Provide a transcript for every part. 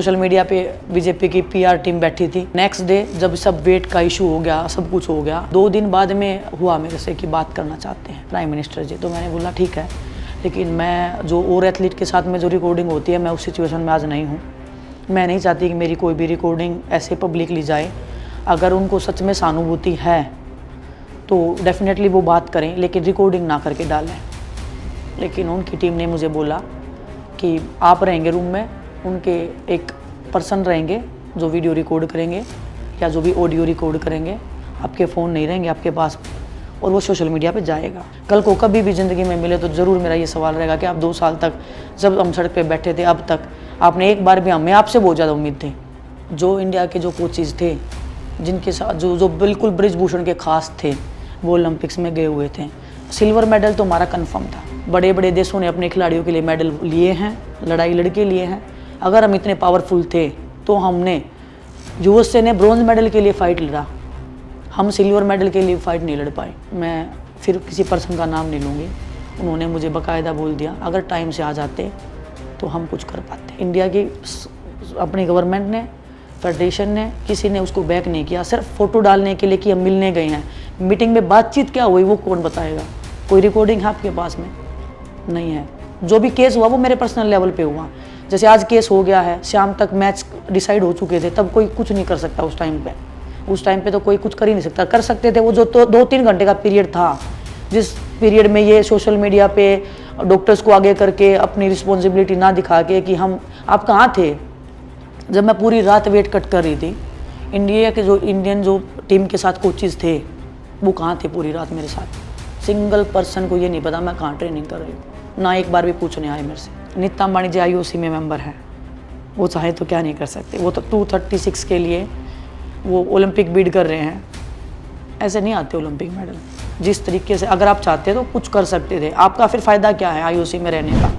Social media पे BJP की PR team बैठी थी। नेक्स्ट डे जब सब वेट का इशू हो गया, सब कुछ हो गया, 2 दिन बाद में हुआ मेरे से कि बात करना चाहते हैं प्राइम मिनिस्टर जी। तो मैंने बोला ठीक है, लेकिन मैं जो और एथलीट के साथ में जो रिकॉर्डिंग होती है, मैं उस सिचुएशन में आज नहीं हूँ। मैं नहीं चाहती कि मेरी कोई भी रिकॉर्डिंग ऐसे पब्लिकली जाए। अगर उनको सच में सहानुभूति है तो डेफिनेटली वो बात करें, लेकिन रिकॉर्डिंग ना करके डालें। लेकिन उनकी टीम ने मुझे बोला कि आप रहेंगे रूम में, उनके एक पर्सन रहेंगे जो वीडियो रिकॉर्ड करेंगे या जो भी ऑडियो रिकॉर्ड करेंगे, आपके फ़ोन नहीं रहेंगे आपके पास, और वो सोशल मीडिया पे जाएगा। कल को कभी भी ज़िंदगी में मिले तो ज़रूर मेरा ये सवाल रहेगा कि आप 2 साल तक जब हम सड़क पे बैठे थे अब तक आपने एक बार भी, हमें आपसे बहुत ज़्यादा उम्मीद थी। जो इंडिया के जो कोचेज़ थे, जिनके साथ जो बिल्कुल ब्रिजभूषण के खास थे, वो ओलंपिक्स में गए हुए थे। सिल्वर मेडल तो हमारा कन्फर्म था। बड़े बड़े देशों ने अपने खिलाड़ियों के लिए मेडल लिए हैं, लड़ाई लड़के लिए हैं। अगर हम इतने पावरफुल थे तो हमने, यूएसए ने ब्रॉन्ज मेडल के लिए फ़ाइट लड़ा, हम सिल्वर मेडल के लिए फ़ाइट नहीं लड़ पाए। मैं फिर किसी पर्सन का नाम नहीं लूँगी, उन्होंने मुझे बाकायदा बोल दिया अगर टाइम से आ जाते तो हम कुछ कर पाते। इंडिया की अपनी गवर्नमेंट ने, फेडरेशन ने, किसी ने उसको बैक नहीं किया। सिर्फ फ़ोटो डालने के लिए कि हम मिलने गए हैं, मीटिंग में बातचीत क्या हुई वो कौन बताएगा? कोई रिकॉर्डिंग है आपके पास में? नहीं है। जो भी केस हुआ वो मेरे पर्सनल लेवल पे हुआ। जैसे आज केस हो गया है, शाम तक मैच डिसाइड हो चुके थे, तब कोई कुछ नहीं कर सकता उस टाइम पे। उस टाइम पे तो कोई कुछ कर ही नहीं सकता। कर सकते थे वो जो तो 2-3 घंटे का पीरियड था, जिस पीरियड में ये सोशल मीडिया पे डॉक्टर्स को आगे करके अपनी रिस्पॉन्सिबिलिटी ना दिखा के कि हम, आप कहाँ थे जब मैं पूरी रात वेट कट कर रही थी? इंडिया के जो इंडियन जो टीम के साथ कोचेज़ थे वो कहाँ थे पूरी रात मेरे साथ? सिंगल पर्सन को ये नहीं पता मैं कहाँ ट्रेनिंग कर रही हूँ। ना एक बार भी पूछने आए मेरे से। नीता अंबानी जी IOC में मेंबर है, वो चाहे तो क्या नहीं कर सकते। वो तो 236 के लिए वो ओलंपिक बीड कर रहे हैं। ऐसे नहीं आते ओलंपिक मेडल। जिस तरीके से अगर आप चाहते तो कुछ कर सकते थे। आपका फिर फ़ायदा क्या है IOC में रहने का?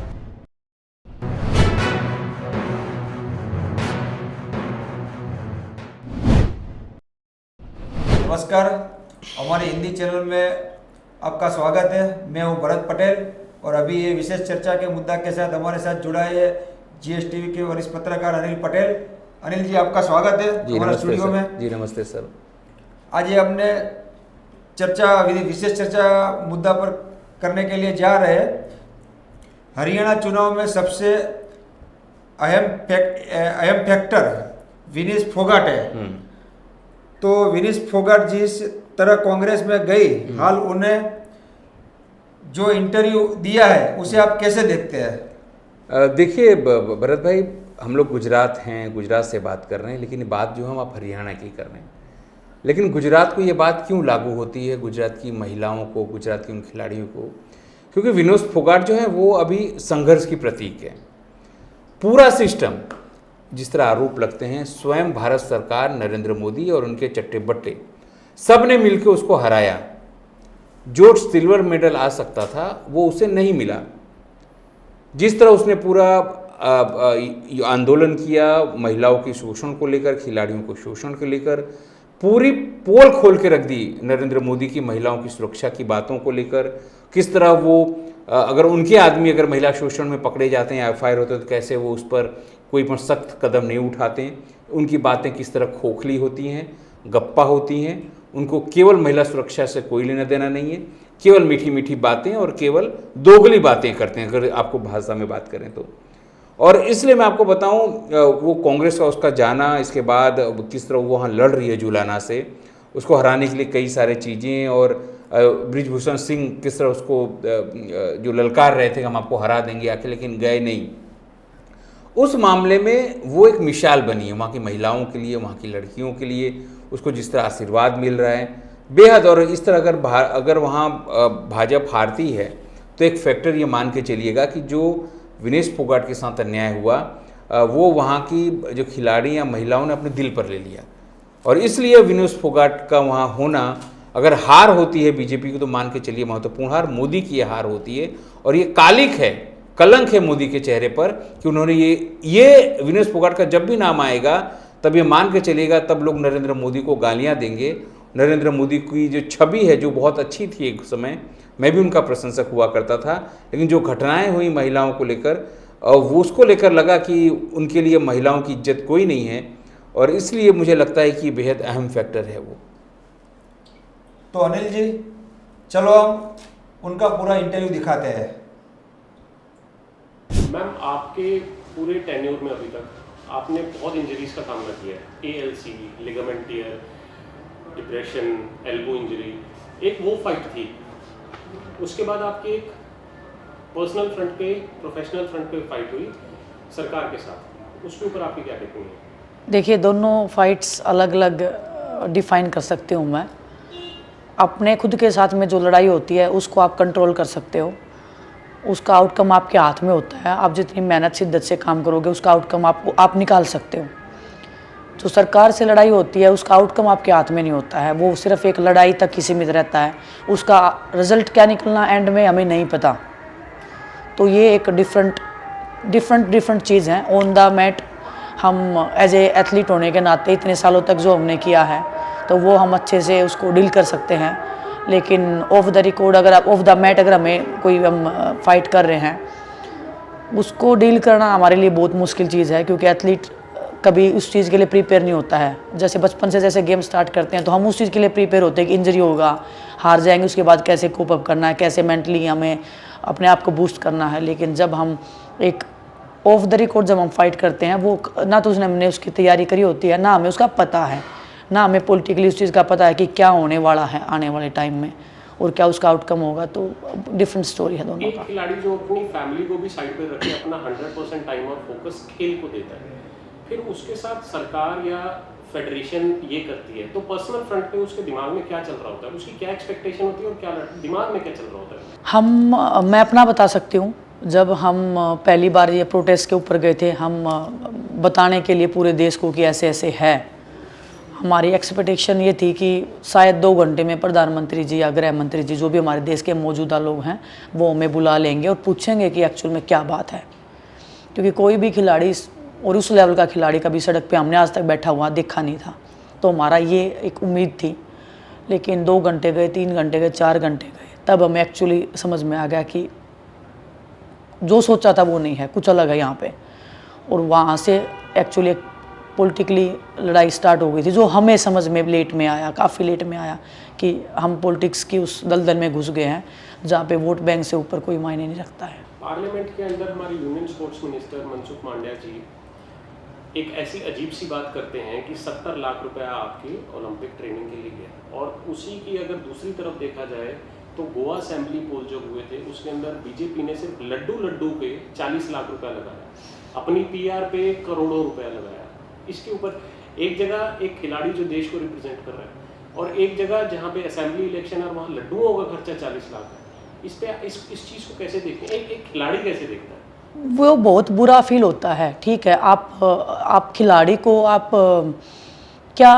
नमस्कार, हमारे हिंदी चैनल में आपका स्वागत है। मैं हूं भरत पटेल और अभी ये विशेष चर्चा के मुद्दा के साथ हमारे साथ जुड़ा है GSTV के वरिष्ठ पत्रकार अनिल पटेल। अनिल जी, आपका स्वागत है हमारे स्टूडियो में। जी नमस्ते सर। आज ये हमने विशेष चर्चा मुद्दा पर करने के लिए जा रहे हैं। हरियाणा चुनाव में सबसे अहम फैक्टर विनेश फोगाट है। तो विनेश फोगाट जिस तरह कांग्रेस में गई, हाल उन्हें जो इंटरव्यू दिया है उसे आप कैसे देखते हैं? देखिए भरत भाई, हम लोग गुजरात हैं, गुजरात से बात कर रहे हैं, लेकिन बात जो हम आप हरियाणा की कर रहे हैं। लेकिन गुजरात को ये बात क्यों लागू होती है, गुजरात की महिलाओं को, गुजरात की उन खिलाड़ियों को? क्योंकि विनेश फोगाट जो है वो अभी संघर्ष की प्रतीक है। पूरा सिस्टम, जिस तरह आरोप लगते हैं, स्वयं भारत सरकार, नरेंद्र मोदी और उनके चट्टे बट्टे सब ने मिलकर उसको हराया। जो सिल्वर मेडल आ सकता था वो उसे नहीं मिला। जिस तरह उसने पूरा आंदोलन किया महिलाओं की शोषण को लेकर, खिलाड़ियों को शोषण को लेकर, पूरी पोल खोल के रख दी नरेंद्र मोदी की महिलाओं की सुरक्षा की बातों को लेकर। किस तरह वो अगर उनके आदमी अगर महिला शोषण में पकड़े जाते हैं, FIR होते तो कैसे वो उस पर कोई पण सख्त कदम नहीं उठाते हैं। उनकी बातें किस तरह खोखली होती हैं, गप्पा होती हैं। उनको केवल महिला सुरक्षा से कोई लेना देना नहीं है, केवल मीठी मीठी बातें और केवल दोगली बातें करते हैं, अगर आपको भाषा में बात करें तो। और इसलिए मैं आपको बताऊं, वो कांग्रेस का उसका जाना, इसके बाद किस तरह वो वहाँ लड़ रही है जुलाना से, उसको हराने के लिए कई सारे चीज़ें, और ब्रिजभूषण सिंह किस तरह उसको जो ललकार रहे थे कि हम आपको हरा देंगे आके, लेकिन गए नहीं। उस मामले में वो एक मिसाल बनी है वहाँ की महिलाओं के लिए, वहाँ की लड़कियों के लिए। उसको जिस तरह आशीर्वाद मिल रहा है बेहद, और इस तरह अगर वहाँ भाजपा हारती है तो एक फैक्टर ये मान के चलिएगा कि जो विनेश फोगाट के साथ अन्याय हुआ वो वहाँ की जो खिलाड़ी या महिलाओं ने अपने दिल पर ले लिया। और इसलिए विनेश फोगाट का वहाँ होना, अगर हार होती है बीजेपी की तो मान के चलिए महत्वपूर्ण हार मोदी की हार होती है। और ये कालिक है, कलंक है मोदी के चेहरे पर कि उन्होंने ये विनेश फोगाट का जब भी नाम आएगा तब ये मान के चलेगा, तब लोग नरेंद्र मोदी को गालियां देंगे। नरेंद्र मोदी की जो छवि है, जो बहुत अच्छी थी एक समय, मैं भी उनका प्रशंसक हुआ करता था, लेकिन जो घटनाएं हुई महिलाओं को लेकर, वो उसको लेकर लगा कि उनके लिए महिलाओं की इज्जत कोई नहीं है, और इसलिए मुझे लगता है कि बेहद अहम फैक्टर है वो। तो अनिल जी, चलो हम उनका पूरा इंटरव्यू दिखाते हैं। मैम, आपके पूरे टेन्योर में अभी तक आपने बहुत इंजरीज का सामना किया है, ALC, ligament tear, depression, elbow injury, एक वो फाइट थी। उसके बाद आपकी एक पर्सनल फ्रंट पे, प्रोफेशनल फ्रंट पे फाइट हुई सरकार के साथ, उसके ऊपर आपकी क्या टिप्पणी है? देखिए, दोनों फाइट्स अलग अलग डिफाइन कर सकती हूँ मैं। अपने खुद के साथ में जो लड़ाई होती है उसको आप कंट्रोल कर सकते हो, उसका आउटकम आपके हाथ में होता है। आप जितनी मेहनत शिद्दत से काम करोगे उसका आउटकम आप निकाल सकते हो। जो सरकार से लड़ाई होती है उसका आउटकम आपके हाथ में नहीं होता है, वो सिर्फ एक लड़ाई तक ही सीमित रहता है। उसका रिजल्ट क्या निकलना एंड में हमें नहीं पता। तो ये एक डिफरेंट चीज़ है। ऑन द मैट हम एज ए एथलीट होने के नाते इतने सालों तक जो हमने किया है तो वो हम अच्छे से उसको डील कर सकते हैं, लेकिन ऑफ द रिकॉर्ड अगर आप ऑफ द मैट अगर हमें कोई हम फाइट कर रहे हैं उसको डील करना हमारे लिए बहुत मुश्किल चीज़ है, क्योंकि एथलीट कभी उस चीज़ के लिए प्रिपेयर नहीं होता है। जैसे बचपन से जैसे गेम स्टार्ट करते हैं तो हम उस चीज़ के लिए प्रिपेयर होते हैं कि इंजरी होगा, हार जाएंगे, उसके बाद कैसे कोप अप करना है, कैसे मेंटली हमें अपने आप को बूस्ट करना है। लेकिन जब हम एक ऑफ द रिकॉर्ड जब हम फाइट करते हैं, वो ना तो उसने हमने उसकी तैयारी करी होती है, ना हमें उसका पता है, ना हमें पॉलिटिकली उस चीज़ का पता है कि क्या होने वाला है आने वाले टाइम में और क्या उसका आउटकम होगा। तो डिफरेंट स्टोरी है दोनों का। एक खिलाड़ी जो अपनी फैमिली को भी साइड पे रख के अपना 100% टाइम और फोकस खेल को देता है, फिर उसके साथ सरकार या फेडरेशन ये करती है, तो पर्सनल फ्रंट पे उसके दिमाग में क्या चल रहा होता है, उसकी क्या एक्सपेक्टेशन होती है और क्या दिमाग में क्या चल रहा होता है? मैं अपना बता सकती हूँ। जब हम पहली बार ये प्रोटेस्ट के ऊपर गए थे, हम बताने के लिए पूरे देश को कि ऐसे ऐसे है, हमारी एक्सपेक्टेशन ये थी कि शायद 2 घंटे में प्रधानमंत्री जी या गृह मंत्री जी जो भी हमारे देश के मौजूदा लोग हैं वो हमें बुला लेंगे और पूछेंगे कि एक्चुअल में क्या बात है। क्योंकि कोई भी खिलाड़ी और उस लेवल का खिलाड़ी कभी सड़क पे हमने आज तक बैठा हुआ देखा नहीं था, तो हमारा ये एक उम्मीद थी। लेकिन 2 घंटे गए, 3 घंटे गए, 4 घंटे गए, तब हमें एक्चुअली समझ में आ गया कि जो सोचा था वो नहीं है, कुछ अलग है यहाँ पे। और वहाँ से एक्चुअली पॉलिटिकली लड़ाई स्टार्ट हो गई थी, जो हमें समझ में लेट में आया, काफ़ी लेट में आया कि हम पॉलिटिक्स की उस दलदल में घुस गए हैं जहाँ पे वोट बैंक से ऊपर कोई मायने नहीं रखता है। पार्लियामेंट के अंदर हमारे union sports minister Mansukh Mandaviya ji एक ऐसी अजीब सी बात करते हैं कि 70 लाख रुपया आपकी ओलंपिक ट्रेनिंग के लिए गया, और उसी की अगर दूसरी तरफ देखा जाए तो गोवा असेंबली पोल जो हुए थे उसके अंदर बीजेपी ने सिर्फ लड्डू पे 40 लाख रुपया लगाया, अपनी PR पे करोड़ों रुपया लगाया। इसके ऊपर एक जगह एक खिलाड़ी जो देश को रिप्रेजेंट कर रहा है और एक जगह जहाँ पे असेंबली इलेक्शन और वहाँ लड्डुओं का खर्चा 40 लाख है। इस पे इस चीज़ को कैसे देखते हैं, एक खिलाड़ी कैसे देखता है? वो बहुत बुरा फील होता है। ठीक है, आप खिलाड़ी को आप क्या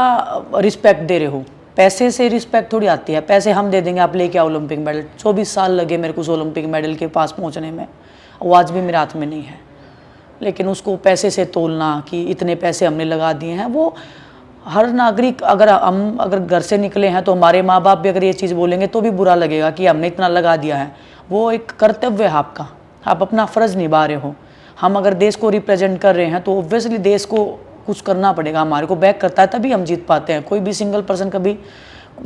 रिस्पेक्ट दे रहे हो? पैसे से रिस्पेक्ट थोड़ी आती है। पैसे हम दे देंगे, आप लेके आओ ओलंपिक मेडल। 24 साल लगे मेरे को उस ओलंपिक मेडल के पास पहुंचने में, वो आज भी मेरे हाथ में नहीं है। लेकिन उसको पैसे से तोलना कि इतने पैसे हमने लगा दिए हैं, वो हर नागरिक अगर घर से निकले हैं तो हमारे माँ बाप भी अगर ये चीज़ बोलेंगे तो भी बुरा लगेगा कि हमने इतना लगा दिया है। वो एक कर्तव्य है आपका, आप अपना फ़र्ज़ निभा रहे हो। हम अगर देश को रिप्रेजेंट कर रहे हैं तो ऑब्वियसली देश को कुछ करना पड़ेगा, हमारे को बैक करता है तभी हम जीत पाते हैं। कोई भी सिंगल पर्सन कभी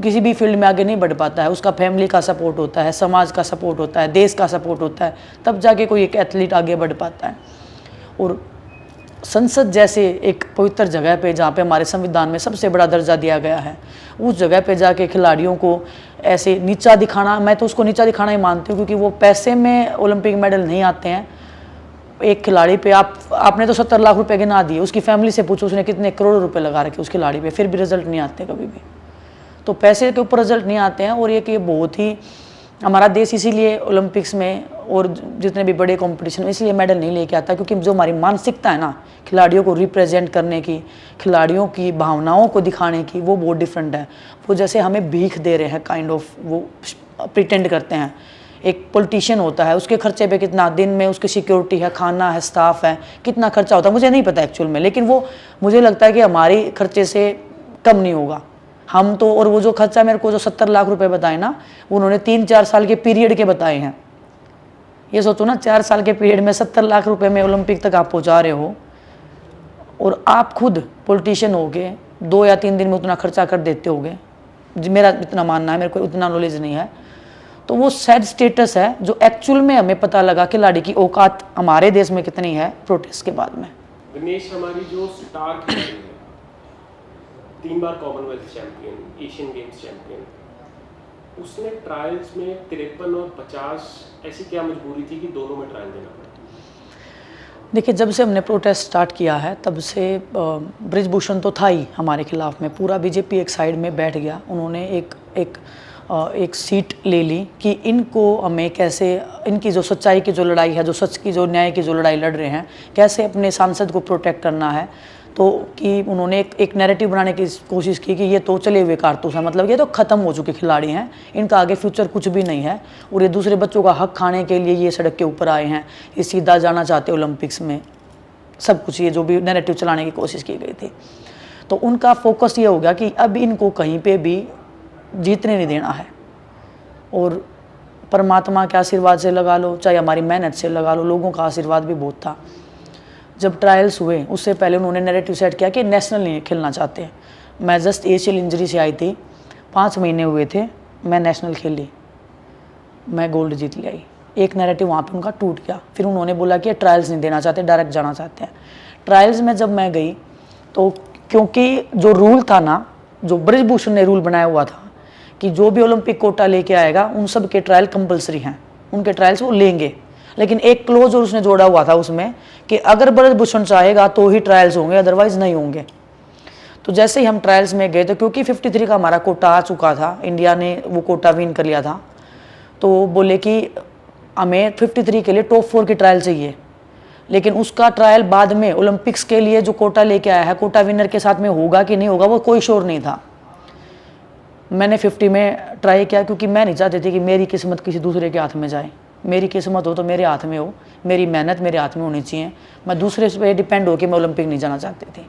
किसी भी फील्ड में आगे नहीं बढ़ पाता है, उसका फैमिली का सपोर्ट होता है, समाज का सपोर्ट होता है, देश का सपोर्ट होता है, तब जाके कोई एक एथलीट आगे बढ़ पाता है। और संसद जैसे एक पवित्र जगह पे जहाँ पे हमारे संविधान में सबसे बड़ा दर्जा दिया गया है, उस जगह पे जाके खिलाड़ियों को ऐसे नीचा दिखाना, मैं तो उसको नीचा दिखाना ही मानती हूँ, क्योंकि वो पैसे में ओलंपिक मेडल नहीं आते हैं। एक खिलाड़ी पे आपने तो 70 लाख रुपए गिना दिए, उसकी फैमिली से पूछो उसने कितने करोड़ रुपए लगा रखे उस खिलाड़ी पे, फिर भी रिजल्ट नहीं आते कभी भी। तो पैसे के ऊपर रिजल्ट नहीं आते हैं। और ये बहुत ही हमारा देश इसीलिए ओलंपिक्स में और जितने भी बड़े कंपटीशन में इसलिए मेडल नहीं लेके आता, क्योंकि जो हमारी मानसिकता है ना खिलाड़ियों को रिप्रेजेंट करने की, खिलाड़ियों की भावनाओं को दिखाने की, वो बहुत डिफरेंट है। वो जैसे हमें भीख दे रहे हैं काइंड ऑफ, वो प्रिटेंड करते हैं। एक पॉलिटिशियन होता है, उसके खर्चे पे कितना, दिन में उसकी सिक्योरिटी है, खाना है, स्टाफ है, कितना खर्चा होता है मुझे नहीं पता एक्चुअल में, लेकिन वो मुझे लगता है कि हमारे खर्चे से कम नहीं होगा। हम तो, और वो जो खर्चा मेरे को जो 70 लाख रुपए बताए ना, उन्होंने 3-4 साल के पीरियड के बताए हैं। ये सोचो ना, 4 साल के पीरियड में 70 लाख रुपए में ओलंपिक तक आप पहुंचा रहे हो, और आप खुद पॉलिटिशियन हो गए 2 या 3 दिन में उतना खर्चा कर देते होगे, मेरा इतना मानना है, मेरे को उतना नॉलेज नहीं है। तो वो सैड स्टेटस है जो एक्चुअल में हमें पता लगा खिलाड़ी की औकात हमारे देश में कितनी है प्रोटेस्ट के बाद में। विनेश हमारी जो स्टार खिलाड़ी है, 3 बार commonwealth champion, Asian games champion, उसने ट्रायल्स में 53 और 50 ऐसी क्या मजबूरी थी कि दोनों में ट्रायल देना पड़ा? देखिए, जब से हमने प्रोटेस्ट स्टार्ट किया है तब से ब्रिजभूषण तो था ही हमारे खिलाफ में, पूरा बीजेपी एक साइड में बैठ गया। उन्होंने एक सीट ले ली कि इनको हमें कैसे, इनकी जो सच्चाई की जो लड़ाई है, जो सच की जो न्याय की जो लड़ाई लड़ रहे हैं, कैसे अपने सांसद को प्रोटेक्ट करना है। तो कि उन्होंने एक नैरेटिव बनाने की कोशिश की कि ये तो चले हुए कारतूस हैं, मतलब ये तो ख़त्म हो चुके खिलाड़ी हैं, इनका आगे फ्यूचर कुछ भी नहीं है, और ये दूसरे बच्चों का हक खाने के लिए ये सड़क के ऊपर आए हैं, ये सीधा जाना चाहते ओलंपिक्स में, सब कुछ ये जो भी नैरेटिव चलाने की कोशिश की गई थी। तो उनका फोकस ये हो गया कि अब इनको कहीं पे भी जीतने नहीं देना है, और परमात्मा के आशीर्वाद से लगा लो, चाहे हमारी मेहनत से लगा लो, लोगों का आशीर्वाद भी बहुत था। जब ट्रायल्स हुए उससे पहले उन्होंने नैरेटिव सेट किया कि नेशनल नहीं खेलना चाहते हैं। मैं जस्ट एशियल इंजरी से आई थी, 5 महीने हुए थे, मैं नेशनल खेली, मैं गोल्ड जीत ले आई। एक नैरेटिव वहाँ पे उनका टूट गया। फिर उन्होंने बोला कि ट्रायल्स नहीं देना चाहते, डायरेक्ट जाना चाहते हैं। ट्रायल्स में जब मैं गई तो क्योंकि जो रूल था ना, जो ब्रिजभूषण ने रूल बनाया हुआ था कि जो भी ओलंपिक कोटा लेके आएगा उन सब के ट्रायल कंपलसरी हैं, उनके ट्रायल्स वो लेंगे। लेकिन एक क्लोज और उसने जोड़ा हुआ था उसमें कि अगर ब्रिजभूषण चाहेगा तो ही ट्रायल्स होंगे, अदरवाइज नहीं होंगे। तो जैसे ही हम ट्रायल्स में गए तो क्योंकि 53 का हमारा कोटा आ चुका था, इंडिया ने वो कोटा विन कर लिया था, तो बोले कि हमें 53 के लिए टॉप 4 की ट्रायल चाहिए। लेकिन उसका ट्रायल बाद में ओलंपिक्स के लिए जो कोटा लेके आया है, कोटा विनर के साथ में होगा कि नहीं होगा वो कोई श्योर नहीं था। मैंने 50 में ट्राई किया क्योंकि मैं नहीं चाहती थी कि मेरी किस्मत किसी दूसरे के हाथ में जाए। मेरी किस्मत हो तो मेरे हाथ में हो, मेरी मेहनत मेरे हाथ में होनी चाहिए। मैं दूसरे पे डिपेंड होकर मैं ओलंपिक नहीं जाना चाहती थी।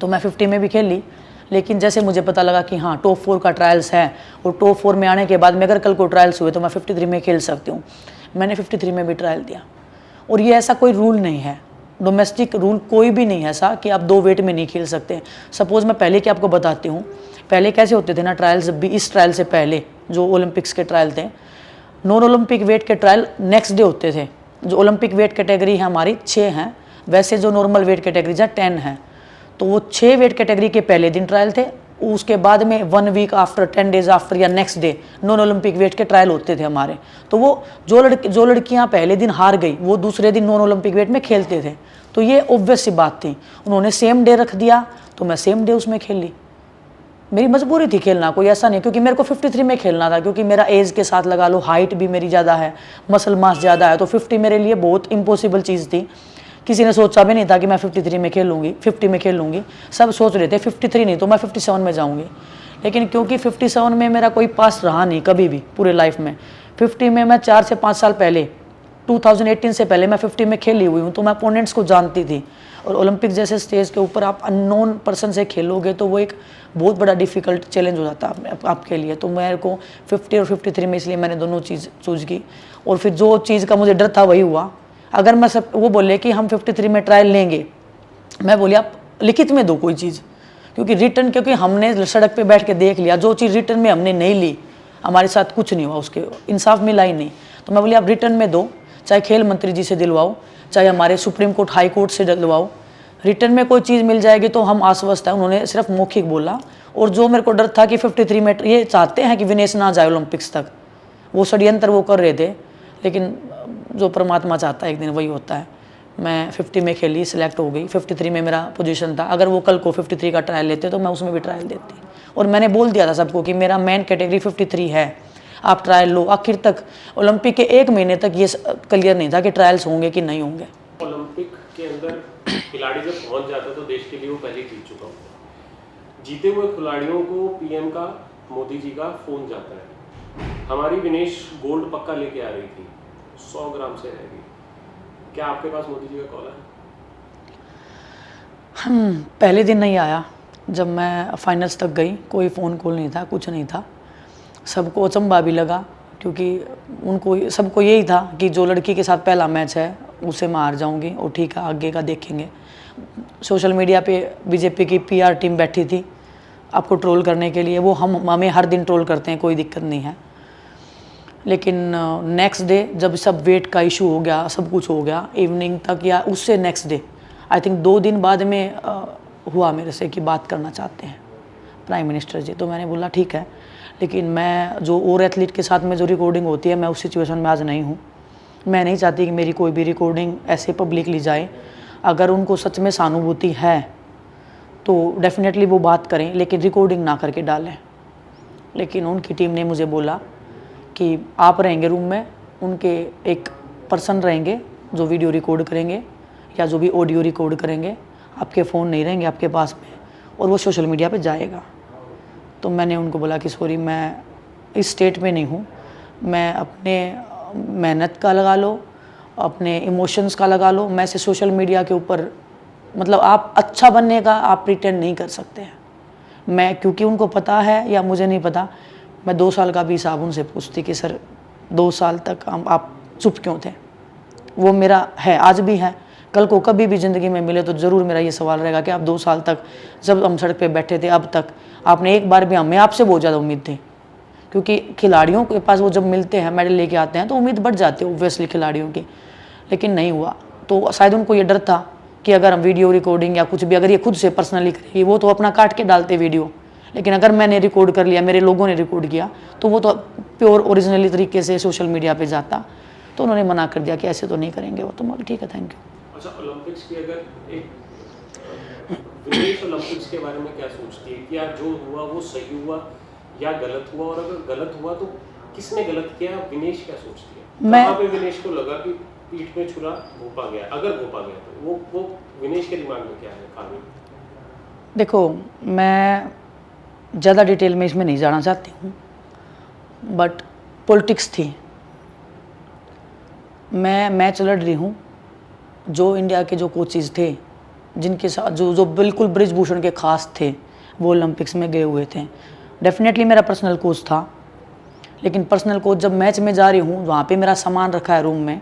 तो मैं 50 में भी खेली, लेकिन जैसे मुझे पता लगा कि हाँ टॉप 4 का ट्रायल्स है और टॉप 4 में आने के बाद में अगर कल को ट्रायल्स हुए तो मैं 53 में खेल सकती हूँ, मैंने 53 में भी ट्रायल दिया। और ये ऐसा कोई रूल नहीं है, डोमेस्टिक रूल कोई भी नहीं है ऐसा कि आप 2 वेट में नहीं खेल सकते। सपोज़ मैं पहले की आपको बताती हूँ, पहले कैसे होते थे ना ट्रायल्स, भी इस ट्रायल से पहले जो ओलंपिक्स के ट्रायल थे, नॉन ओलंपिक वेट के ट्रायल नेक्स्ट डे होते थे। जो ओलंपिक वेट कैटेगरी है हमारी 6 हैं, वैसे जो नॉर्मल वेट कैटेगरीज हैं 10 हैं। तो वो 6 वेट कैटेगरी के पहले दिन ट्रायल थे, उसके बाद में 1 वीक आफ्टर, 10 डेज आफ्टर या next day non Olympic weight के ट्रायल होते थे हमारे। तो वो जो लड़कियां पहले दिन हार गई वो दूसरे दिन नॉन ओलंपिक वेट में खेलते थे। तो ये ऑब्वियस सी बात थी, उन्होंने सेम डे रख दिया तो मैं सेम डे उसमें खेल ली। मेरी मजबूरी थी खेलना, कोई ऐसा नहीं, क्योंकि मेरे को 53 में खेलना था, क्योंकि मेरा एज के साथ लगा लो, हाइट भी मेरी ज़्यादा है, मसल मास ज़्यादा है। तो 50 मेरे लिए बहुत इम्पॉसिबल चीज़ थी। किसी ने सोचा भी नहीं था कि मैं 53 में खेलूँगी, 50 में खेलूँगी। सब सोच रहे थे 53 नहीं तो मैं 57 में जाऊँगी। लेकिन क्योंकि 57 में मेरा कोई पास रहा नहीं कभी भी पूरे लाइफ में, 50 में मैं 4 से 5 साल पहले 2018 से पहले मैं 50 में खेली हुई हूँ, तो मैं अपोनेंट्स को जानती थी। और ओलंपिक जैसे स्टेज के ऊपर आप अननोन पर्सन से खेलोगे तो वो एक बहुत बड़ा डिफ़िकल्ट चैलेंज हो जाता है आपके लिए। तो मेरे को 50 और 53 में इसलिए मैंने दोनों चीज़ चूज की। और फिर जो चीज़ का मुझे डर था वही हुआ। अगर मैं सब वो बोले कि हम 53 में ट्रायल लेंगे, मैं बोली आप लिखित में दो कोई चीज़, क्योंकि रिटर्न, क्योंकि हमने सड़क पे बैठ के देख लिया, जो चीज़ रिटर्न में हमने नहीं ली हमारे साथ कुछ नहीं हुआ, उसके इंसाफ मिला ही नहीं। तो मैं बोली आप रिटर्न में दो, चाहे खेल मंत्री जी से दिलवाओ, चाहे हमारे सुप्रीम कोर्ट हाई कोर्ट से दिलवाओ, रिटर्न में कोई चीज़ मिल जाएगी तो हम आश्वस्त हैं। उन्होंने सिर्फ मौखिक बोला। और जो मेरे को डर था कि 53 में ये चाहते हैं कि विनेश ना जाए ओलंपिक्स तक, वो षड्यंत्र वो कर रहे थे, लेकिन जो परमात्मा चाहता है एक दिन वही होता है। मैं 50 में खेली, सिलेक्ट हो गई, 53 में मेरा पोजीशन था। अगर वो कल को 53 का ट्रायल लेते तो मैं उसमें भी ट्रायल देती। और मैंने बोल दिया था सबको कि मेरा मेन कैटेगरी 53 है, आप ट्रायल लो। आखिर तक ओलंपिक के 1 महीने तक ये क्लियर नहीं था कि ट्रायल्स होंगे कि नहीं होंगे। ओलंपिक के अंदर खिलाड़ी जब पहुंच जाता है तो देश के लिए वो पहले जीत चुका होता है। जीते हुए खिलाड़ियों को पीएम का, मोदी जी का फोन जाता है, हमारी विनेश गोल्ड पक्का लेके आ रही थी, 100 ग्राम से रह गई, क्या आपके पास मोदी जी का कॉल है? पहले दिन नहीं आया। जब मैं फाइनल्स तक गई कोई फ़ोन कॉल नहीं था, कुछ नहीं था। सबको अचंभा भी लगा क्योंकि उनको सबको यही था कि जो लड़की के साथ पहला मैच है उसे मैं हार जाऊंगी और ठीक है आगे का देखेंगे। सोशल मीडिया पे बीजेपी की पीआर टीम बैठी थी आपको ट्रोल करने के लिए, वो हमें हर दिन ट्रोल करते हैं, कोई दिक्कत नहीं है। लेकिन नेक्स्ट डे जब सब वेट का इशू हो गया, सब कुछ हो गया इवनिंग तक, या उससे नेक्स्ट डे आई थिंक 2 दिन बाद में हुआ मेरे से कि बात करना चाहते हैं प्राइम मिनिस्टर जी। तो मैंने बोला ठीक है, लेकिन मैं जो और एथलीट के साथ में जो रिकॉर्डिंग होती है मैं उस सिचुएशन में आज नहीं हूँ। मैं नहीं चाहती कि मेरी कोई भी रिकॉर्डिंग ऐसे पब्लिकली जाए। अगर उनको सच में सहानुभूति है तो डेफिनेटली वो बात करें, लेकिन रिकॉर्डिंग ना करके डालें। लेकिन उनकी टीम ने मुझे बोला कि आप रहेंगे रूम में, उनके एक पर्सन रहेंगे जो वीडियो रिकॉर्ड करेंगे या जो भी ऑडियो रिकॉर्ड करेंगे, आपके फ़ोन नहीं रहेंगे आपके पास में, और वो सोशल मीडिया पे जाएगा। तो मैंने उनको बोला कि सॉरी मैं इस स्टेट में नहीं हूँ, मैं अपने मेहनत का लगा लो, अपने इमोशंस का लगा लो, मैं से सोशल मीडिया के ऊपर मतलब आप अच्छा बनने का आप प्रिटेंड नहीं कर सकते हैं। मैं क्योंकि उनको पता है या मुझे नहीं पता, मैं 2 साल का भी हिसाब उनसे पूछती कि सर 2 साल तक आप चुप क्यों थे। वो मेरा है, आज भी है, कल को कभी भी ज़िंदगी में मिले तो ज़रूर मेरा ये सवाल रहेगा कि आप 2 साल तक जब हम सड़क पे बैठे थे अब तक आपने एक बार भी हमें आपसे बहुत ज़्यादा उम्मीद थी। क्योंकि खिलाड़ियों के पास वो जब मिलते हैं मेडल लेके आते हैं तो उम्मीद बढ़ जाती है ओब्वियसली खिलाड़ियों की, लेकिन नहीं हुआ। तो शायद उनको ये डर था कि अगर हम वीडियो रिकॉर्डिंग या कुछ भी अगर ये खुद से पर्सनली करेगी, वो तो अपना काट के डालते वीडियो, लेकिन अगर मैंने रिकॉर्ड कर लिया, मेरे लोगों ने रिकॉर्ड किया, तो वो तो प्योर ओरिजिनली तरीके से सोशल मीडिया पे जाता। तो उन्होंने मना कर दिया कि ऐसे तो नहीं करेंगे वो। तो ठीक है, थैंक यू। अच्छा, ओलंपिक्स की अगर एक विदेश ओलंपिक्स के बारे में क्या सोचती है? क्या जो हुआ वो सही हुआ या गलत हुआ, और अगर गलत हुआ तो किसने गलत किया? विनेश क्या सोचती है? कहाँ पे विनेश को लगा कि पीठ में छुरा भोपा गया? अगर भोपा गया तो वो विनेश के दिमाग में क्या है? खाली देखो, मैं ज़्यादा डिटेल में इसमें नहीं जाना चाहती हूँ, बट पॉलिटिक्स थी। मैं मैच लड़ रही हूँ, जो इंडिया के जो कोचेज़ थे जिनके साथ जो बिल्कुल ब्रिजभूषण के खास थे वो ओलंपिक्स में गए हुए थे। डेफिनेटली मेरा पर्सनल कोच था, लेकिन पर्सनल कोच जब मैच में जा रही हूँ वहाँ पे मेरा सामान रखा है रूम में,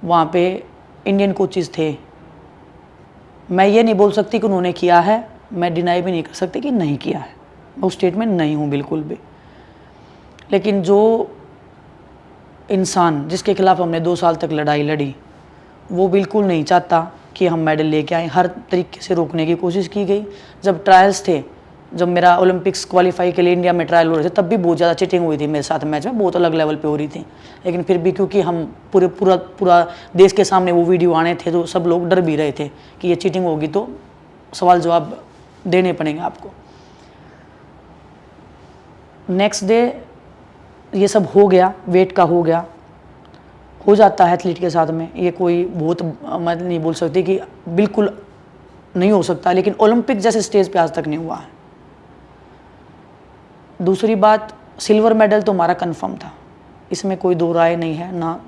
वहाँ पे इंडियन कोचेज़ थे। मैं ये नहीं बोल सकती कि उन्होंने किया है, मैं डिनाई भी नहीं कर सकती कि नहीं किया है, मैं उस स्टेट में नहीं हूँ बिल्कुल भी। लेकिन जो इंसान जिसके खिलाफ हमने 2 साल तक लड़ाई लड़ी वो बिल्कुल नहीं चाहता कि हम मेडल लेके आएँ। हर तरीके से रोकने की कोशिश की गई। जब ट्रायल्स थे, जब मेरा ओलंपिक्स क्वालिफाई के लिए इंडिया में ट्रायल हो रहे थे, तब भी बहुत ज़्यादा चीटिंग हुई थी मेरे साथ मैच में, बहुत अलग लेवल पे हो रही थी। लेकिन फिर भी क्योंकि हम पूरा देश के सामने वो वीडियो आने थे तो सब लोग डर भी रहे थे कि ये चीटिंग होगी तो सवाल जवाब देने पड़ेंगे आपको। नेक्स्ट डे ये सब हो गया, वेट का हो जाता है एथलीट के साथ में, ये कोई बहुत मैं नहीं बोल सकती कि बिल्कुल नहीं हो सकता, लेकिन ओलंपिक जैसे स्टेज पे आज तक नहीं हुआ है। दूसरी बात, सिल्वर मेडल तो हमारा कंफर्म था, इसमें कोई दो राय नहीं है ना।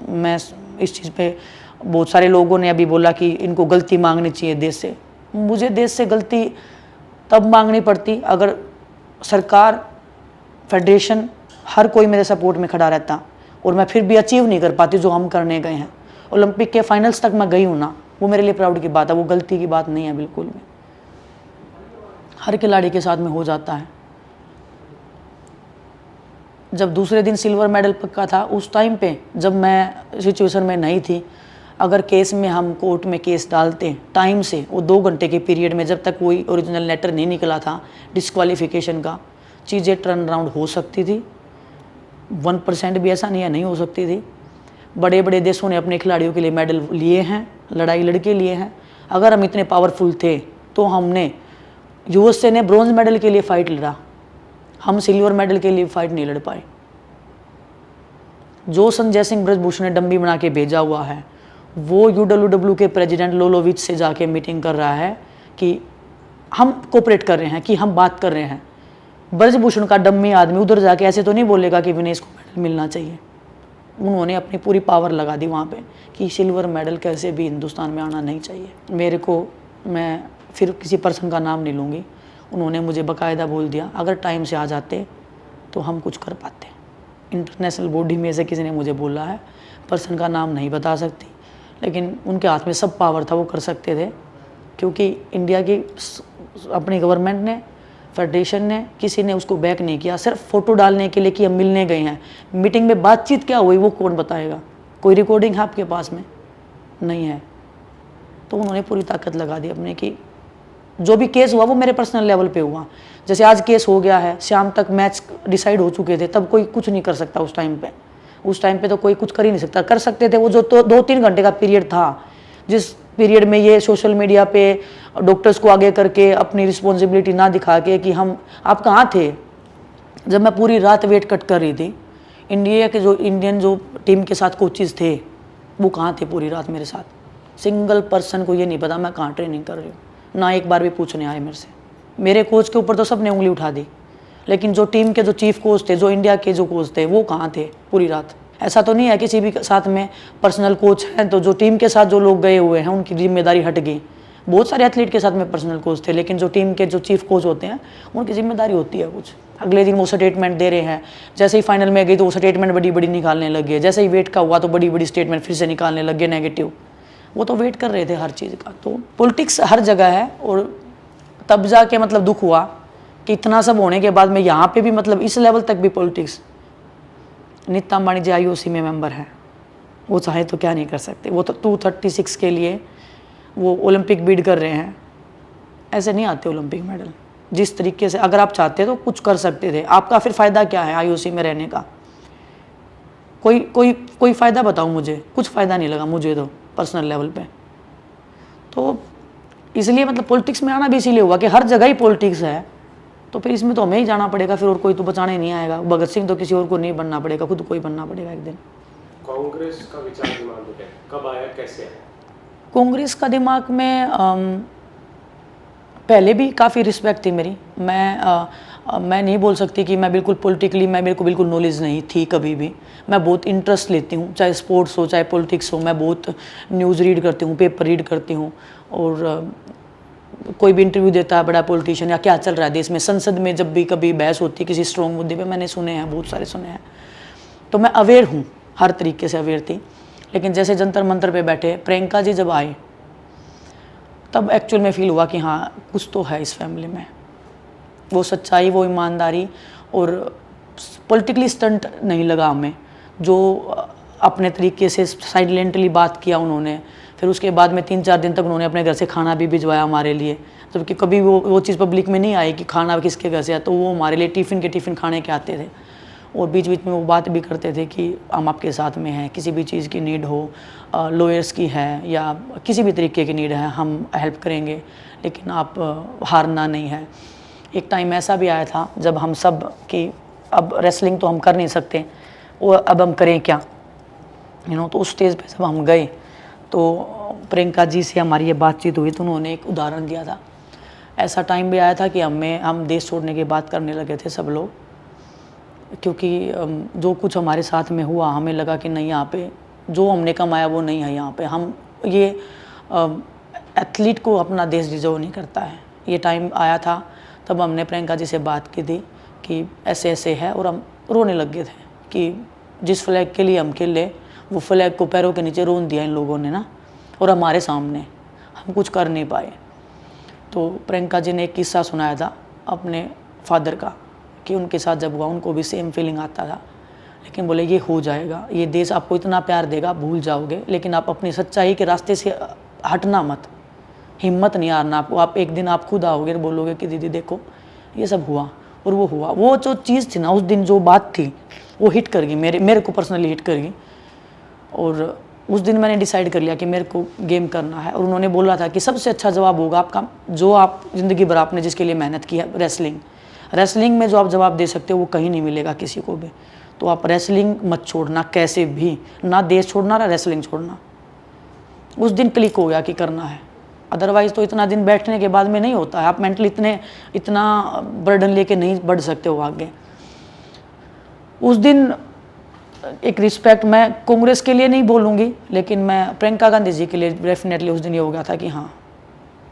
मैं इस चीज़ पे बहुत सारे लोगों ने अभी बोला कि इनको गलती मांगनी चाहिए देश से। मुझे देश से गलती तब मांगनी पड़ती अगर सरकार, फेडरेशन, हर कोई मेरे सपोर्ट में खड़ा रहता और मैं फिर भी अचीव नहीं कर पाती जो हम करने गए हैं। ओलंपिक के फाइनल्स तक मैं गई हूँ ना, वो मेरे लिए प्राउड की बात है, वो गलती की बात नहीं है बिल्कुल भी। हर खिलाड़ी के साथ में हो जाता है। जब दूसरे दिन सिल्वर मेडल पक्का था, उस टाइम पे जब मैं सिचुएशन में नहीं थी, अगर केस में हम कोर्ट में केस डालते टाइम से, वो 2 घंटे के पीरियड में, जब तक कोई ओरिजिनल लेटर नहीं निकला था डिस्क्वालिफिकेशन का, चीज़ें टर्न अराउंड हो सकती थी। 1% भी ऐसा नहीं है नहीं हो सकती थी। बड़े बड़े देशों ने अपने खिलाड़ियों के लिए मेडल लिए हैं, लड़ाई लड़के लिए हैं। अगर हम इतने पावरफुल थे तो हमने, यूएसए ने ब्रॉन्ज मेडल के लिए फाइट लड़ा, हम सिल्वर मेडल के लिए फाइट नहीं लड़ पाए। जो संजय सिंह ब्रजभूषण ने डम्बी बना के भेजा हुआ है, वो UWW के प्रेसिडेंट लोलोविच से जाके मीटिंग कर रहा है कि हम कोऑपरेट कर रहे हैं, कि हम बात कर रहे हैं। ब्रजभूषण का डम्मी आदमी उधर जाके ऐसे तो नहीं बोलेगा कि विनेश को मेडल मिलना चाहिए। उन्होंने अपनी पूरी पावर लगा दी वहाँ पे कि सिल्वर मेडल कैसे भी हिंदुस्तान में आना नहीं चाहिए। मेरे को, मैं फिर किसी पर्सन का नाम नहीं लूँगी, उन्होंने मुझे बाकायदा बोल दिया अगर टाइम से आ जाते तो हम कुछ कर पाते। इंटरनेशनल बॉडी में से किसी ने मुझे बोला है, पर्सन का नाम नहीं बता सकती, लेकिन उनके हाथ में सब पावर था, वो कर सकते थे, क्योंकि इंडिया की अपनी गवर्नमेंट ने, फेडरेशन ने, किसी ने उसको बैक नहीं किया। सिर्फ फ़ोटो डालने के लिए कि हम मिलने गए हैं, मीटिंग में बातचीत क्या हुई वो कौन बताएगा? कोई रिकॉर्डिंग है आपके पास में? नहीं है। तो उन्होंने पूरी ताकत लगा दी अपने की जो भी केस हुआ वो मेरे पर्सनल लेवल पे हुआ। जैसे आज केस हो गया है, शाम तक मैच डिसाइड हो चुके थे, तब कोई कुछ नहीं कर सकता उस टाइम पे। उस टाइम पे तो कोई कुछ कर ही नहीं सकता। कर सकते थे वो जो तो 2-3 घंटे का पीरियड था, जिस पीरियड में ये सोशल मीडिया पे डॉक्टर्स को आगे करके अपनी रिस्पॉन्सिबिलिटी ना दिखा के कि हम, आप कहाँ थे जब मैं पूरी रात वेट कट कर रही थी? इंडिया के जो इंडियन जो टीम के साथ कोचेस थे वो कहाँ थे पूरी रात मेरे साथ? सिंगल पर्सन को ये नहीं पता मैं कहाँ ट्रेनिंग कर रही हूँ, ना एक बार भी पूछने आए मेरे से। मेरे कोच के ऊपर तो सबने उंगली उठा दी, लेकिन जो टीम के जो चीफ कोच थे, जो इंडिया के जो कोच थे, वो कहाँ थे पूरी रात? ऐसा तो नहीं है किसी भी साथ में पर्सनल कोच हैं तो जो टीम के साथ जो लोग गए हुए हैं उनकी जिम्मेदारी हट गई। बहुत सारे एथलीट के साथ में पर्सनल कोच थे, लेकिन जो टीम के जो चीफ कोच होते हैं उनकी जिम्मेदारी होती है कुछ। अगले दिन वो स्टेटमेंट दे रहे हैं, जैसे ही फाइनल में गई तो वो स्टेटमेंट बड़ी बड़ी निकालने लगे, जैसे ही वेट का हुआ तो बड़ी बड़ी स्टेटमेंट फिर से निकालने लगे नेगेटिव। वो तो वेट कर रहे थे हर चीज़ का। तो पॉलिटिक्स हर जगह है, और तब जाके मतलब दुख हुआ कि इतना सब होने के बाद में यहाँ पे भी मतलब इस लेवल तक भी पॉलिटिक्स। नीता अंबानी जी IOC में मेंबर है, वो चाहे तो क्या नहीं कर सकते। वो तो 236 के लिए वो ओलंपिक बीड कर रहे हैं। ऐसे नहीं आते ओलंपिक मेडल। जिस तरीके से अगर आप चाहते तो कुछ कर सकते थे। आपका फिर फ़ायदा क्या है IOC में रहने का? कोई फ़ायदा बताओ मुझे। कुछ फ़ायदा नहीं लगा मुझे तो पर्सनल लेवल पे। तो इसलिए मतलब पॉलिटिक्स में आना भी इसीलिए हुआ कि हर जगह ही पॉलिटिक्स है, तो फिर इसमें तो हमें ही जाना पड़ेगा फिर, और कोई तो बचाने नहीं आएगा। भगत सिंह तो किसी और को नहीं बनना पड़ेगा, खुद को ही बनना पड़ेगा एक दिन। कांग्रेस का विचार दिमाग में कब आया, कैसे आया? कांग्रेस का दिमाग में पहले भी काफ़ी रिस्पेक्ट थी मेरी। मैं नहीं बोल सकती कि मैं बिल्कुल पॉलिटिकली मेरे को बिल्कुल नॉलेज नहीं थी कभी भी। मैं बहुत इंटरेस्ट लेती हूँ, चाहे स्पोर्ट्स हो चाहे पॉलिटिक्स हो। मैं बहुत न्यूज़ रीड करती हूँ, पेपर रीड करती हूँ, और कोई भी इंटरव्यू देता है बड़ा पॉलिटिशियन या क्या चल रहा है देश में, संसद में जब भी कभी बहस होती है किसी स्ट्रॉन्ग मुद्दे पे, मैंने सुने हैं, बहुत सारे सुने हैं। तो मैं अवेयर हूँ, हर तरीके से अवेयर थी। लेकिन जैसे जंतर मंतर पे बैठे प्रियंका जी जब आए, तब एक्चुअल में फील हुआ कि हाँ कुछ तो है इस फैमिली में। वो सच्चाई, वो ईमानदारी, और पॉलिटिकली स्टंट नहीं लगा हमें। जो अपने तरीके से साइलेंटली बात किया उन्होंने, फिर उसके बाद में 3-4 दिन तक उन्होंने अपने घर से खाना भी भिजवाया हमारे लिए, जबकि कभी वो चीज़ पब्लिक में नहीं आई कि खाना किसके घर से है। तो वो हमारे लिए टिफ़िन खाने के आते थे, और बीच बीच में वो बात भी करते थे कि हम आपके साथ में हैं, किसी भी चीज़ की नीड हो, लॉयर्स की है या किसी भी तरीके की नीड है, हम हेल्प करेंगे, लेकिन आप हारना नहीं है। एक टाइम ऐसा भी आया था जब हम सब कि अब रेसलिंग तो हम कर नहीं सकते, वो अब हम करें क्या, तो उस स्टेज पे जब हम गए तो प्रियंका जी से हमारी ये बातचीत हुई, तो उन्होंने एक उदाहरण दिया था। ऐसा टाइम भी आया था कि हम देश छोड़ने की बात करने लगे थे सब लोग, क्योंकि जो कुछ हमारे साथ में हुआ हमें लगा कि नहीं, यहाँ पे जो हमने कमाया वो नहीं है। यहाँ पे हम ये एथलीट को अपना देश डिजर्व नहीं करता है। ये टाइम आया था तब हमने प्रियंका जी से बात की थी कि ऐसे ऐसे है, और हम रोने लग गए थे कि जिस फ्लैग के लिए हम खेले वो फ्लैग को पैरों के नीचे रोन दिया इन लोगों ने ना, और हमारे सामने हम कुछ कर नहीं पाए। तो प्रियंका जी ने एक किस्सा सुनाया था अपने फादर का कि उनके साथ जब हुआ उनको भी सेम फीलिंग आता था, लेकिन बोले ये हो जाएगा, ये देश आपको इतना प्यार देगा, भूल जाओगे, लेकिन आप अपनी सच्चाई के रास्ते से हटना मत, हिम्मत नहीं हारना आपको। आप एक दिन आप खुद आओगे और बोलोगे कि दीदी देखो ये सब हुआ, और वो हुआ। वो जो चीज़ थी ना उस दिन, जो बात थी वो हिट कर गई, मेरे को पर्सनली हिट कर गई। और उस दिन मैंने डिसाइड कर लिया कि मेरे को गेम करना है। और उन्होंने बोला था कि सबसे अच्छा जवाब होगा आपका, जो आप ज़िंदगी भर आपने जिसके लिए मेहनत की है, रेसलिंग में जो आप जवाब दे सकते हो वो कहीं नहीं मिलेगा किसी को भी। तो आप रेसलिंग मत छोड़ना कैसे भी, ना देश छोड़ना ना रेसलिंग छोड़ना। उस दिन क्लिक हो गया कि करना है, अदरवाइज़ तो इतना दिन बैठने के बाद में नहीं होता है। आप मेंटली इतना बर्डन लेके नहीं बढ़ सकते हो आगे। उस दिन एक रिस्पेक्ट मैं कांग्रेस के लिए नहीं बोलूँगी, लेकिन मैं प्रियंका गांधी जी के लिए डेफिनेटली उस दिन ये हो गया था कि हाँ,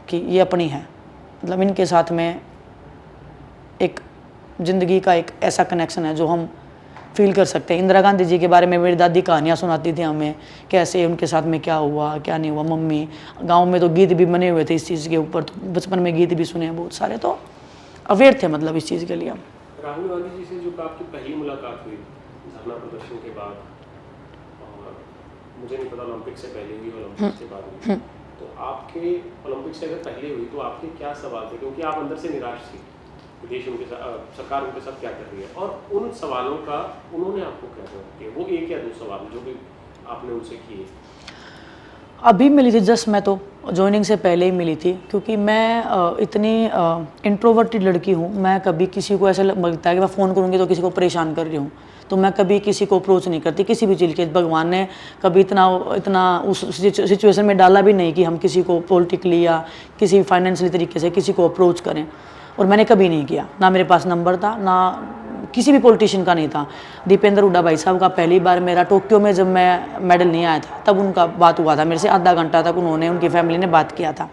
कि ये अपनी है, मतलब इनके साथ में एक ज़िंदगी का एक ऐसा कनेक्शन है जो हम फील कर सकते हैं। इंदिरा गांधी जी के बारे में मेरी दादी कहानियाँ सुनाती थी हमें, कैसे उनके साथ में क्या हुआ क्या नहीं हुआ। मम्मी गांव में तो गीत भी बने हुए थे इस चीज़ के ऊपर, तो बचपन में गीत भी सुने हैं बहुत सारे, तो अवेयर थे मतलब इस चीज़ के लिए हम। राहुल गांधी जी से जो आपकी पहली मुलाकात हुई धरना प्रदर्शन के बाद, और मुझे नहीं पता ओलंपिक से पहले हुई ओलंपिक के बाद हुई, तो आपके ओलंपिक से अगर पहले हुई तो आपके क्या सवाल थे, क्योंकि आप अंदर से निराश थी देश उनके साथ, सरकार उनके साथ क्या कर रही है, और उन सवालों का उन्होंने आपको क्या जवाब दिया, वो एक या दो सवाल जो भी आपने उनसे किए? अभी मिली थी जस्ट, मैं तो ज्वाइनिंग से पहले ही मिली थी, क्योंकि मैं इतनी इंट्रोवर्टेड लड़की हूँ। मैं कभी किसी को ऐसा लगता है कि मैं फ़ोन करूँगी तो किसी को परेशान कर रही हूँ, तो मैं कभी किसी को अप्रोच नहीं करती किसी भी चीज़ के। भगवान ने कभी इतना उस सिचुएशन में डाला भी नहीं कि हम किसी को पॉलिटिकली या किसी फाइनेंशियली तरीके से किसी को अप्रोच करें, और मैंने कभी नहीं किया। ना मेरे पास नंबर था, ना किसी भी पॉलिटिशियन का नहीं था। दीपेंद्र हुड्डा भाई साहब का पहली बार मेरा टोक्यो में जब मैं मेडल नहीं आया था तब उनका बात हुआ था मेरे से, आधा घंटा तक उन्होंने उनकी फैमिली ने बात किया था,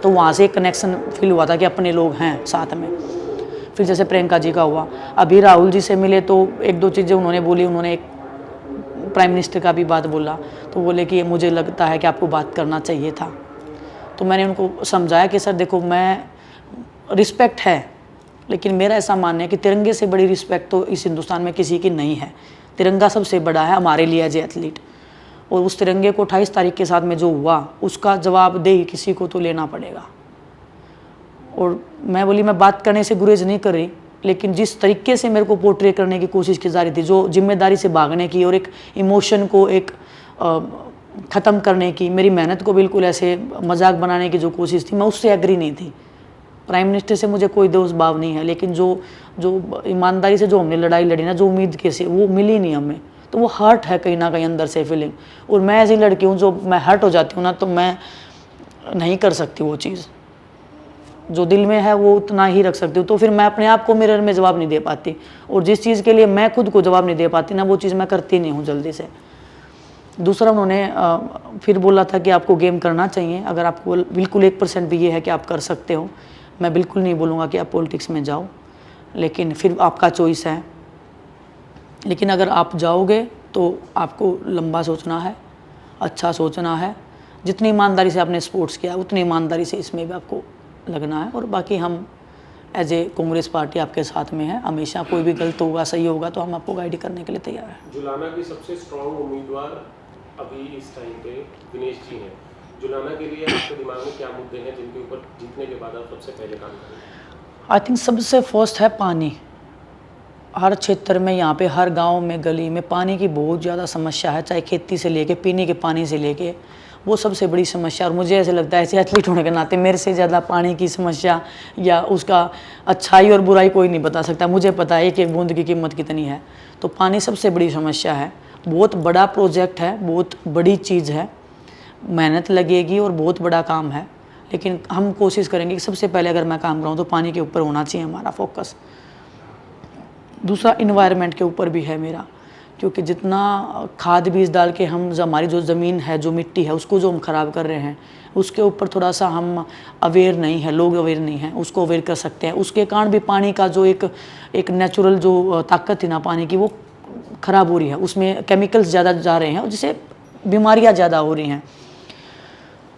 तो वहाँ से एक कनेक्शन फील हुआ था कि अपने लोग हैं साथ में। फिर जैसे प्रियंका जी का हुआ, अभी राहुल जी से मिले तो एक दो चीज़ें उन्होंने बोली। उन्होंने एक प्राइम मिनिस्टर का भी बात बोला, तो बोले कि मुझे लगता है कि आपको बात करना चाहिए था। तो मैंने उनको समझाया कि सर देखो, मैं रिस्पेक्ट है, लेकिन मेरा ऐसा मानना है कि तिरंगे से बड़ी रिस्पेक्ट तो इस हिंदुस्तान में किसी की नहीं है। तिरंगा सबसे बड़ा है हमारे लिए एज ए एथलीट, और उस तिरंगे को 28 तारीख के साथ में जो हुआ उसका जवाबदेही किसी को तो लेना पड़ेगा। और मैं बोली, मैं बात करने से गुरेज नहीं कर रही, लेकिन जिस तरीके से मेरे को पोर्ट्रे करने की कोशिश की जा रही थी, जो जिम्मेदारी से भागने की और एक इमोशन को एक ख़त्म करने की, मेरी मेहनत को बिल्कुल ऐसे मजाक बनाने की जो कोशिश थी, मैं उससे एग्री नहीं थी। प्राइम मिनिस्टर से मुझे कोई दोष भाव नहीं है, लेकिन जो ईमानदारी से जो हमने लड़ाई लड़ी ना, जो उम्मीद के से वो मिली नहीं हमें, तो वो हर्ट है कहीं ना कहीं अंदर से फीलिंग। और मैं ऐसी लड़की हूँ जो मैं हर्ट हो जाती हूँ ना, तो मैं नहीं कर सकती वो चीज़, जो दिल में है वो उतना ही रख सकती हूँ। तो फिर मैं अपने आप को मिरर में जवाब नहीं दे पाती, और जिस चीज़ के लिए मैं खुद को जवाब नहीं दे पाती ना, वो चीज़ मैं करती नहीं हूँ जल्दी से। दूसरा, उन्होंने फिर बोला था कि आपको गेम करना चाहिए, अगर आपको बिल्कुल 1% भी ये है कि आप कर सकते हो, मैं बिल्कुल नहीं बोलूँगा कि आप पॉलिटिक्स में जाओ, लेकिन फिर आपका चॉइस है। लेकिन अगर आप जाओगे तो आपको लंबा सोचना है, अच्छा सोचना है। जितनी ईमानदारी से आपने स्पोर्ट्स किया उतनी ईमानदारी से इसमें भी आपको लगना है। और बाकी हम एज ए कांग्रेस पार्टी आपके साथ में है हमेशा। कोई भी गलत होगा सही होगा तो हम आपको गाइड करने के लिए तैयार हैं। जुलाना की सबसे स्ट्रॉन्ग उम्मीदवार अभी इस टाइम पे दिनेश जी हैं। जुलाना के लिए आपके दिमाग में क्या मुद्दे हैं जिनके ऊपर जीतने के बाद आप सबसे पहले काम करेंगे? आई थिंक सबसे फर्स्ट है पानी। हर क्षेत्र में, यहाँ पे हर गांव में, गली में पानी की बहुत ज़्यादा समस्या है, चाहे खेती से लेके पीने के पानी से लेके, वो सबसे बड़ी समस्या। और मुझे ऐसे लगता है ऐसे एथलीट होने के नाते मेरे से ज़्यादा पानी की समस्या या उसका अच्छाई और बुराई कोई नहीं बता सकता। मुझे पता है कि एक बूंद की कीमत कितनी है। तो पानी सबसे बड़ी समस्या है। बहुत बड़ा प्रोजेक्ट है, बहुत बड़ी चीज़ है, मेहनत लगेगी और बहुत बड़ा काम है, लेकिन हम कोशिश करेंगे कि सबसे पहले अगर मैं काम करूँ तो पानी के ऊपर होना चाहिए हमारा फोकस। दूसरा, इन्वायरमेंट के ऊपर भी है मेरा, क्योंकि जितना खाद बीज डाल के हम हमारी जो ज़मीन है, जो मिट्टी है, उसको जो हम ख़राब कर रहे हैं, उसके ऊपर थोड़ा सा हम अवेयर नहीं है, लोग अवेयर नहीं हैं, उसको अवेयर कर सकते हैं। उसके कारण भी पानी का जो एक नेचुरल जो ताकत थी ना पानी की, वो ख़राब हो रही है। उसमें केमिकल्स ज़्यादा जा रहे हैं जिससे बीमारियाँ ज़्यादा हो रही हैं।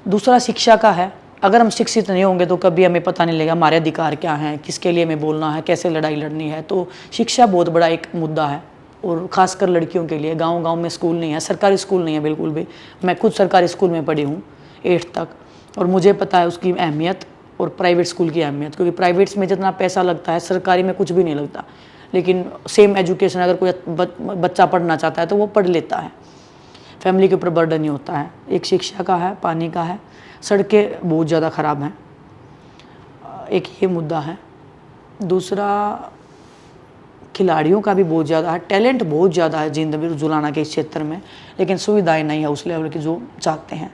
दूसरा, शिक्षा का है। अगर हम शिक्षित नहीं होंगे तो कभी हमें पता नहीं लगेगा हमारे अधिकार क्या हैं, किसके लिए हमें बोलना है, कैसे लड़ाई लड़नी है। तो शिक्षा बहुत बड़ा एक मुद्दा है, और ख़ासकर लड़कियों के लिए। गांव-गांव में स्कूल नहीं है, सरकारी स्कूल नहीं है बिल्कुल भी। मैं खुद सरकारी स्कूल में पढ़ी हूँ 8th तक, और मुझे पता है उसकी अहमियत और प्राइवेट स्कूल की अहमियत, क्योंकि प्राइवेट्स में जितना पैसा लगता है सरकारी में कुछ भी नहीं लगता। लेकिन सेम एजुकेशन अगर कोई बच्चा पढ़ना चाहता है तो वो पढ़ लेता है, फैमिली के ऊपर बर्डन नहीं होता है। एक शिक्षा का है, पानी का है, सड़कें बहुत ज़्यादा ख़राब हैं, एक ये मुद्दा है। दूसरा, खिलाड़ियों का भी बहुत ज़्यादा है, टैलेंट बहुत ज़्यादा है जुलाना के इस क्षेत्र में, लेकिन सुविधाएं नहीं है उस लेवल की जो चाहते हैं।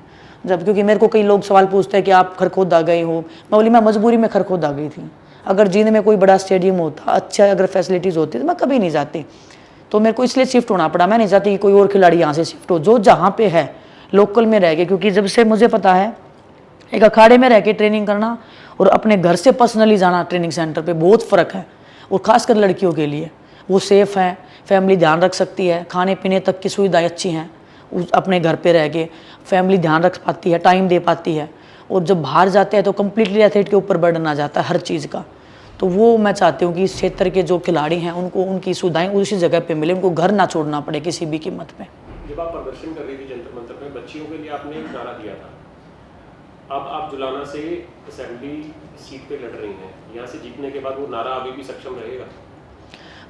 जब क्योंकि मेरे को कई लोग सवाल पूछते हैं कि आप खरखोदा गए हो, मैं बोली मैं मजबूरी में खरखोदा गई थी। अगर जींद में कोई बड़ा स्टेडियम होता, अच्छा अगर फैसिलिटीज़ होती तो मैं कभी नहीं जाती। तो मेरे को इसलिए शिफ्ट होना पड़ा। मैं नहीं चाहती कि कोई और खिलाड़ी यहाँ से शिफ्ट हो, जो जहाँ पे है लोकल में रह के। क्योंकि जब से मुझे पता है एक अखाड़े में रह के ट्रेनिंग करना और अपने घर से पर्सनली जाना ट्रेनिंग सेंटर पे बहुत फ़र्क है, और ख़ासकर लड़कियों के लिए वो सेफ़ है, फैमिली ध्यान रख सकती है, खाने पीने तक की सुविधाएं अच्छी हैं, अपने घर पे रह के फैमिली ध्यान रख पाती है, टाइम दे पाती है। और जब बाहर जाते हैं तो कम्प्लीटली एथलीट के ऊपर बर्डन आ जाता है हर चीज़ का। तो वो मैं चाहती हूँ कि इस क्षेत्र के जो खिलाड़ी हैं उनको उनकी सुविधाएं उसी जगह पे मिले, उनको घर ना छोड़ना पड़े किसी भी कीमत पे। जब आप प्रदर्शन कर रही थी जंतर मंतर में, बच्चियों के लिए आपने एक नारा दिया था, अब आप जुलाना से असेंबली सीट पे लड़ रही हैं, यहाँ से जीतने के बाद वो नारा अभी भी सक्षम रहेगा?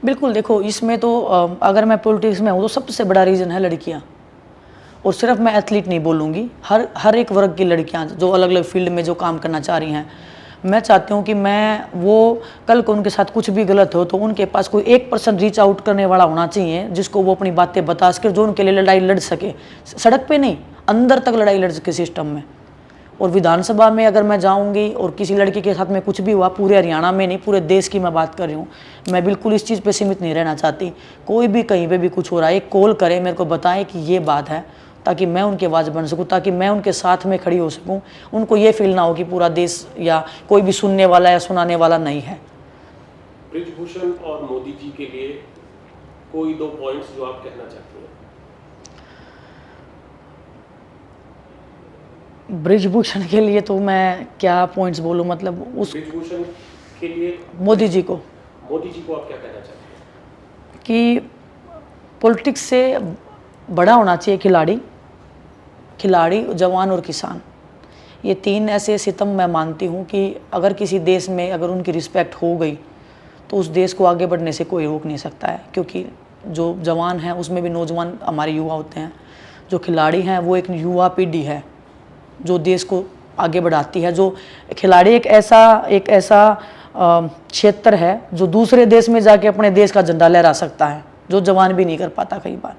बिल्कुल, देखो इसमें तो अगर मैं पॉलिटिक्स में हूँ तो सबसे बड़ा रीज़न है लड़कियाँ। और सिर्फ मैं एथलीट नहीं बोलूँगी, हर एक वर्ग की लड़कियाँ जो अलग अलग फील्ड में जो काम करना चाह रही हैं, मैं चाहती हूँ कि मैं वो कल को उनके साथ कुछ भी गलत हो तो उनके पास कोई 1% रीच आउट करने वाला होना चाहिए, जिसको वो अपनी बातें बता सके, जो उनके लिए लड़ाई लड़ सके, सड़क पे नहीं, अंदर तक लड़ाई लड़ सके सिस्टम में। और विधानसभा में अगर मैं जाऊंगी और किसी लड़की के साथ में कुछ भी हुआ, पूरे हरियाणा में नहीं पूरे देश की मैं बात कर रही हूँ, मैं बिल्कुल इस चीज़ पे सीमित नहीं रहना चाहती। कोई भी कहीं पे भी कुछ हो रहा है, एक कॉल करे, मेरे को बताएं कि ये बात है, ताकि मैं उनकी आवाज़ बन सकूं, ताकि मैं उनके साथ में खड़ी हो सकूं। उनको ये फील ना हो कि पूरा देश या कोई भी सुनने वाला या सुनाने वाला नहीं है। ब्रिजभूषण और मोदी जी के लिए कोई 2 पॉइंट्स जो आप कहना चाहते हैं? ब्रिजभूषण के लिए तो मैं क्या पॉइंट्स बोलूं, मतलब उस ब्रिजभूषण के लिए मोदी जी को आप क्या कहना चाहते हैं? कि पॉलिटिक्स से बड़ा होना चाहिए खिलाड़ी, जवान और किसान। ये 3 ऐसे सितम मैं मानती हूँ कि अगर किसी देश में अगर उनकी रिस्पेक्ट हो गई तो उस देश को आगे बढ़ने से कोई रोक नहीं सकता है। क्योंकि जो जवान हैं उसमें भी नौजवान हमारे युवा होते हैं, जो खिलाड़ी हैं वो एक युवा पीढ़ी है जो देश को आगे बढ़ाती है। जो खिलाड़ी एक ऐसा क्षेत्र है जो दूसरे देश में जाके अपने देश का झंडा लहरा सकता है, जो जवान भी नहीं कर पाता कई बार।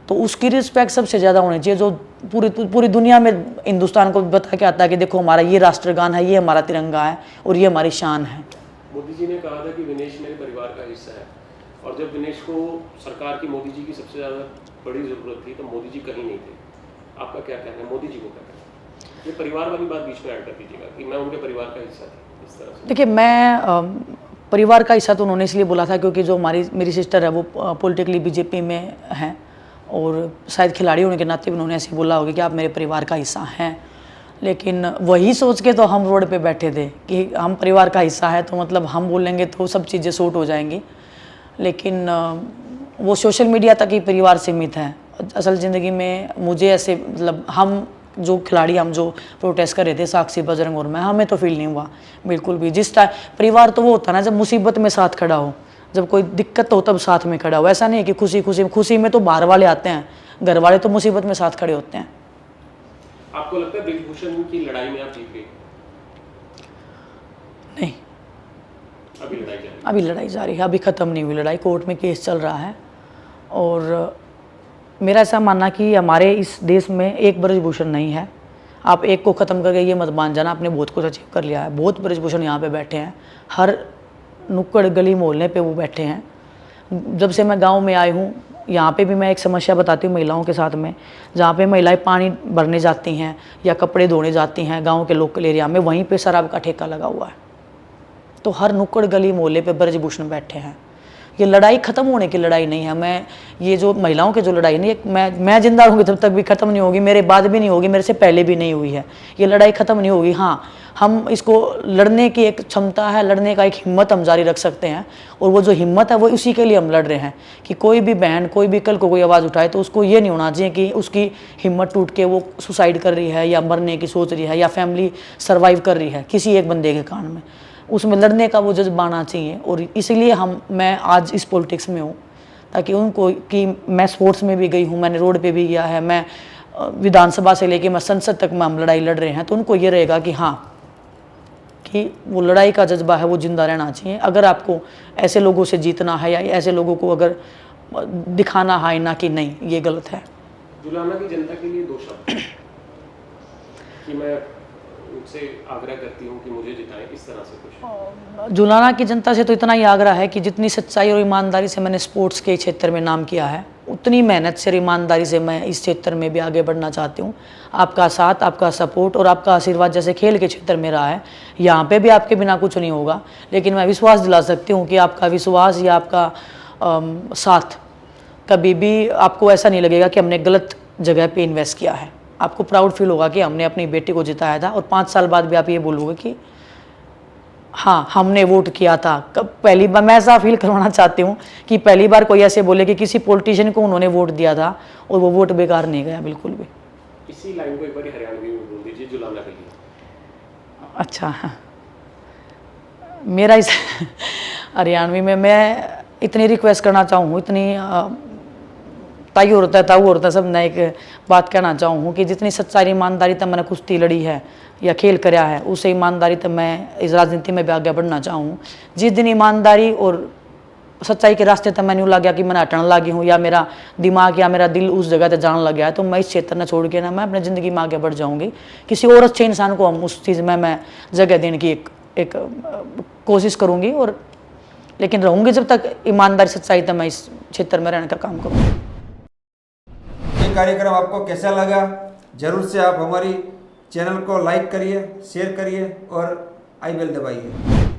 तो उसकी रिस्पेक्ट सबसे ज़्यादा होनी चाहिए, जो पूरी दुनिया में हिंदुस्तान को बता के आता है कि देखो हमारा ये राष्ट्रगान है, ये हमारा तिरंगा है और ये हमारी शान है। मोदी जी ने कहा था कि विनेश मेरे परिवार का हिस्सा है, और जब विनेश को सरकार की मोदी जी की सबसे ज़्यादा बड़ी ज़रूरत थी तो मोदी जी कहीं नहीं थे। आपका क्या कहना है, मोदी जी को क्या कहना है? ये परिवार वाली बात बीच में ऐड कर दीजिएगा कि मैं उनके परिवार का हिस्सा थी, इस तरह से। देखिए, मैं परिवार का हिस्सा तो उन्होंने इसलिए बोला था क्योंकि जो मेरी सिस्टर है वो पॉलिटिकली बीजेपी में हैं, और शायद खिलाड़ी होने के नाते उन्होंने ऐसे बोला होगा कि आप मेरे परिवार का हिस्सा हैं। लेकिन वही सोच के तो हम रोड पे बैठे थे कि हम परिवार का हिस्सा है, तो मतलब हम बोलेंगे तो सब चीज़ें शॉर्ट हो जाएंगी। लेकिन वो सोशल मीडिया तक ही परिवार सीमित है। असल ज़िंदगी में मुझे ऐसे मतलब हम जो खिलाड़ी, हम जो प्रोटेस्ट कर रहे थे, साक्षी, बजरंग और मैं, हमें तो फील नहीं हुआ बिल्कुल भी। जिस टाइम परिवार तो वो होता है ना जब मुसीबत में साथ खड़ा हो, जब कोई दिक्कत हो तब साथ में खड़ा हो। ऐसा नहीं है कि खुशी में तो बाहर वाले आते हैं, घर वाले तो मुसीबत में साथ खड़े होते हैं। आपको लगता है ब्रिजभूषण की लड़ाई में आप जीत गए? नहीं, अभी लड़ाई जारी है, अभी ख़त्म नहीं हुई लड़ाई, कोर्ट में केस चल रहा है। और मेरा ऐसा मानना कि हमारे इस देश में एक ब्रिजभूषण नहीं है। आप एक को ख़त्म करके ये मत मान जाना आपने बहुत कुछ अचीव कर लिया है। बहुत ब्रिजभूषण यहाँ पे बैठे हैं, हर नुक्कड़ गली मोहल्ले पे वो बैठे हैं। जब से मैं गांव में आई हूँ, यहाँ पे भी मैं एक समस्या बताती हूँ महिलाओं के साथ में, जहाँ पे महिलाएं पानी भरने जाती हैं या कपड़े धोने जाती हैं गांव के लोकल एरिया में, वहीं पे शराब का ठेका लगा हुआ है। तो हर नुक्कड़ गली मोहल्ले पे ब्रिजभूषण बैठे हैं। ये लड़ाई ख़त्म होने की लड़ाई नहीं है। मैं ये जो महिलाओं की जो लड़ाई नहीं, मैं जिंदा रहूँगी तब तक भी ख़त्म नहीं होगी, मेरे बाद भी नहीं होगी, मेरे से पहले भी नहीं हुई है। ये लड़ाई ख़त्म नहीं होगी। हाँ, हम इसको लड़ने की एक क्षमता है, लड़ने का एक हिम्मत हम जारी रख सकते हैं, और वो जो हिम्मत है वो उसी के लिए हम लड़ रहे हैं कि कोई भी बहन, कोई भी कल को कोई आवाज़ उठाए तो उसको ये नहीं होना चाहिए कि उसकी हिम्मत टूट के वो सुसाइड कर रही है या मरने की सोच रही है या फैमिली सर्वाइव कर रही है किसी एक बंदे के कारण में। उसमें लड़ने का वो जज्बा आना चाहिए, और इसीलिए मैं आज इस पॉलिटिक्स में हूँ, ताकि उनको कि मैं स्पोर्ट्स में भी गई हूँ, मैंने रोड पे भी गया है, मैं विधानसभा से लेके मैं संसद तक में हम लड़ाई लड़ रहे हैं। तो उनको ये रहेगा कि हाँ, कि वो लड़ाई का जज्बा है वो जिंदा रहना चाहिए। अगर आपको ऐसे लोगों से जीतना है या ऐसे लोगों को अगर दिखाना है ना कि नहीं ये गलत है। जुलाना की जनता के लिए 2 शब्द कि मैं उनसे आग्रह करती हूँ कि मुझे जिताएं, इस तरह से कुछ। जुलाना की जनता से तो इतना ही आग्रह है कि जितनी सच्चाई और ईमानदारी से मैंने स्पोर्ट्स के क्षेत्र में नाम किया है, उतनी मेहनत से, ईमानदारी से मैं इस क्षेत्र में भी आगे बढ़ना चाहती हूँ। आपका साथ, आपका सपोर्ट और आपका आशीर्वाद जैसे खेल के क्षेत्र में रहा है, यहाँ पे भी आपके बिना कुछ नहीं होगा। लेकिन मैं विश्वास दिला सकती हूँ कि आपका विश्वास या आपका साथ कभी भी आपको ऐसा नहीं लगेगा कि हमने गलत जगह पे इन्वेस्ट किया है। आपको प्राउड फील होगा कि हमने अपनी बेटी को जिताया था, और 5 साल बाद भी आप ये बोलोगे कि हाँ हमने वोट किया था। कब पहली बार मैं ऐसा फील करवाना चाहती हूँ कि पहली बार कोई ऐसे बोले कि किसी पॉलिटिशियन को उन्होंने वोट दिया था और वो वोट बेकार नहीं गया बिल्कुल भी। इसी लाइन को एक बार हरियाणवी में बोल दीजिए जुलाना के लिए। अच्छा हाँ। मेरा इस हरियाणवी में मैं इतनी रिक्वेस्ट करना चाहूँ, इतनी ताई होता है ताऊ होता है सब मैं एक बात कहना चाहूँ कि जितनी सच्चाई ईमानदारी तक मैंने कुश्ती लड़ी है या खेल कराया है, उसे ईमानदारी तक मैं इस राजनीति में भी आगे बढ़ना चाहूँ। जिस दिन ईमानदारी और सच्चाई के रास्ते तक मैं नहीं लग गया कि मैं हटने लगी हूँ या मेरा दिमाग या मेरा दिल उस जगह तक जाने लग गया है, तो मैं इस क्षेत्र में छोड़ के ना मैं अपनी ज़िंदगी में आगे बढ़ जाऊँगी। किसी और अच्छे इंसान को हम उस चीज़ में मैं जगह देने की एक कोशिश करूँगी, और लेकिन रहूँगी जब तक ईमानदारी सच्चाई तक मैं इस क्षेत्र में रहने का काम करूँगी। ये कार्यक्रम आपको कैसा लगा, जरूर से आप हमारी चैनल को लाइक करिए, शेयर करिए और आई बेल दबाइए।